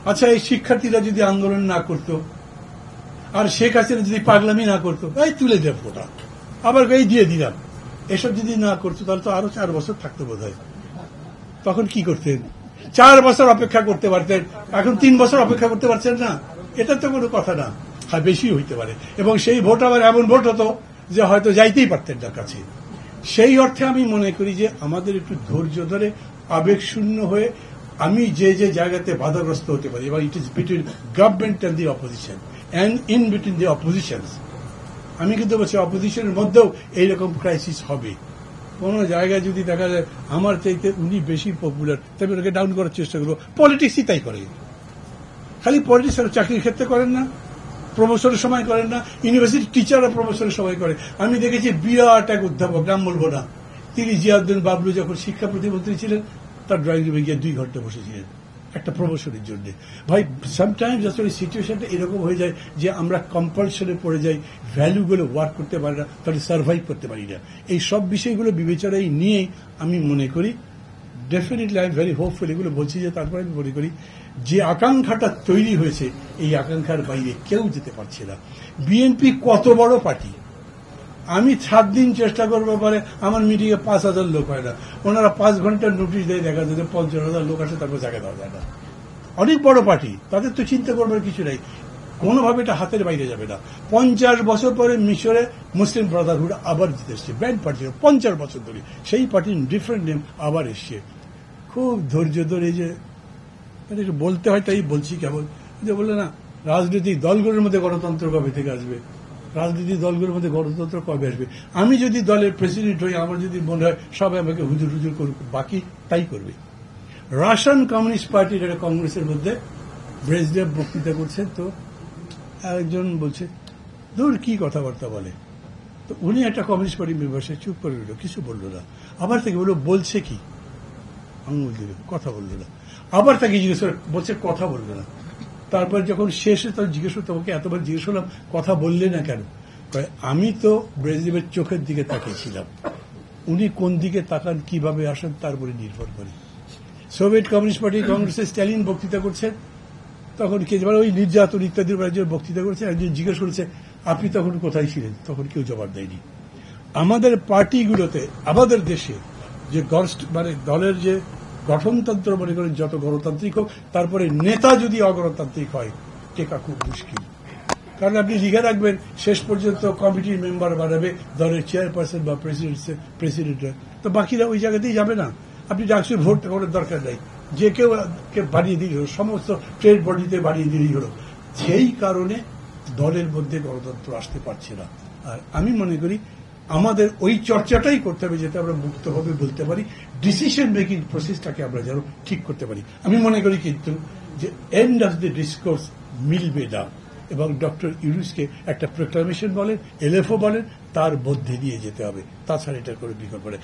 আচ্ছা, এই শিক্ষার্থীরা যদি আন্দোলন না করতো আর শেখ হাসিনা যদি পাগলামি না করতো, এই তুলে দেব ওটা, আবার এই দিয়ে দিলাম, এসব যদি না করতো তাহলে তো আরো 4 বছর থাকতো বোধ হয়। তখন কি করতেন? 4 বছর অপেক্ষা করতে পারতেন, এখন 3 বছর অপেক্ষা করতে পারছেন না। এটা তো কোনো কথা না, হয় বেশি হইতে পারে। এবং সেই ভোট আবার এমন ভোট হতো যে হয়তো যাইতেই পারতেন তার কাছে। সেই অর্থে আমি মনে করি যে আমাদের একটু ধৈর্য ধরে আবেগ শূন্য হয়ে আমি যে যে জায়গাতে বাধাগ্রস্ত হতে পারি, এবং it is between government and the opposition and in between the অপোজিশনস। আমি কিন্তু বলছি অপোজিশনের মধ্যেও এইরকম ক্রাইসিস হবে। কোন জায়গায় যদি দেখা যায় আমার চাইতে উনি বেশি পপুলার, তবে ওনাকে ডাউন করার চেষ্টা করবো। পলিটিক্সই তাই করে, খালি পলিটিক্স চাকরির ক্ষেত্রে করেন না, প্রমোশনের সময় করেন না, ইউনিভার্সিটি টিচাররা প্রমোশনের সময় করে। আমি দেখেছি বিরাট এক অধ্যাপক, নাম বলবো না, তিনি জিয়াউদ্দিন বাবলু যখন শিক্ষা প্রতিমন্ত্রী ছিলেন তার ড্রয়িং রুমে গিয়ে 2 ঘন্টা বসেছিলেন একটা প্রমোশনের জন্য। ভাই, সামটাইমস আসলে সিচুয়েশনটা এরকম হয়ে যায় যে আমরা কম্পালশনে পড়ে যাই, ভ্যালুগুলো ওয়ার্ক করতে পারি না, তাহলে সার্ভাইভ করতে পারি না। এই সব বিষয়গুলো বিবেচনায় নিয়েই আমি মনে করি definitely I am very hopeful. এগুলো বলছি যে তারপরে আমি মনে করি যে আকাঙ্ক্ষাটা তৈরি হয়েছে এই আকাঙ্ক্ষার বাইরে কেউ যেতে পারছে না। বিএনপি কত বড় পার্টি, আমি 7 দিন চেষ্টা করবো পারে আমার মিটিংয়ে 5,000 লোক হয় না, ওনারা 5 ঘন্টার নোটিশ দেয়, দেখা যায় 50,000 লোক আসে, তারপর জায়গা দেওয়া যায় না। অনেক বড় পার্টি, তাদের তো চিন্তা করবার কিছু নাই, কোনোভাবে এটা হাতের বাইরে যাবে না। 50 বছর পরে মিশরে মুসলিম ব্রাদারহুড আবার জিতে এসছে, ব্যান্ড পার্টি 50 বছর ধরে, সেই পার্টির ডিফারেন্ট নেম আবার এসছে। খুব ধৈর্য ধরে যে বলতে হয় তাই বলছি, কেবল যে বললে না রাজনৈতিক দলগুলোর মধ্যে গণতন্ত্র কবে থেকে আসবে, রাজনৈতিক দলগুলোর মধ্যে গণতন্ত্র কবে আসবে। আমি যদি দলের প্রেসিডেন্ট হই, আমার যদি মনে হয় সবাই আমাকে হুজুর হুজুর করুক, বাকি তাই করবে। রাশিয়ান কমিউনিস্ট পার্টির একটা কংগ্রেসের মধ্যে ব্রেজনেভ বক্তৃতা করছে, তো একজন বলছে দূর কি কথাবার্তা বলে, তো উনি একটা কমিউনিস্ট পার্টি মেম্বার, সে চুপ করে রইল, কিছু বলল না। আবার থেকে বলল বলছে কি, আঙুল দিল, কথা বলল না। আবার তাকে জিজ্ঞেস করে, বলছে কথা বলবে না। তারপর যখন শেষে তখন জিজ্ঞেস করতে, তোমাকে এতবার জিজ্ঞেস করলাম কথা বললে না কেন, আমি তো ব্রেজনেভের চোখের দিকে তাকিয়েছিলাম, উনি কোন দিকে তাকান কিভাবে আসেন তার উপরে নির্ভর করে। সোভিয়েত কমিউনিস্ট পার্টি কংগ্রেসে স্ট্যালিন বক্তৃতা করছেন, তখন কে ওই নির্যাতন ইত্যাদির উপর একজন বক্তৃতা করছে, একজন জিজ্ঞেস করেছে আপনি তখন কোথায় ছিলেন, তখন কেউ জবাব দেয়নি। আমাদের পার্টিগুলোতে, আমাদের দেশে যে মানে দলের যে গঠনতন্ত্র মনে করেন যত গণতান্ত্রিক হোক, তারপরে নেতা যদি অগণতান্ত্রিক হয় টেকা খুব মুশকিল। কারণ আপনি লিখে রাখবেন শেষ পর্যন্ত কমিটির মেম্বার বানাবে দলের চেয়ারপারসন বা প্রেসিডেন্ট, তো বাকিরা ওই জায়গাতেই যাবে না। আপনি ডাকসুর ভোট করার দরকার নাই, যে কেউ বাড়িয়ে দিলেই হলো, সমস্ত ট্রেড বডিতে বাড়িয়ে দিলেই হলো। সেই কারণে দলের মধ্যে গণতন্ত্র আসতে পারছে না। আর আমি মনে করি আমাদের ওই চর্চাটাই করতে হবে, যাতে আমরা মুক্তভাবে বলতে পারি, ডিসিশন মেকিং প্রসেসটাকে আমরা যেন ঠিক করতে পারি। আমি মনে করি কিন্তু যে এন্ড অফ দ্য ডিসকোর্স মিলবে না, এবং ডক্টর ইউনূসকে একটা প্রোক্লামেশন বলেন, এলএফও বলেন, তার মধ্যে দিয়ে যেতে হবে, তাছাড়া এটার কোনো বিকল্প নেই।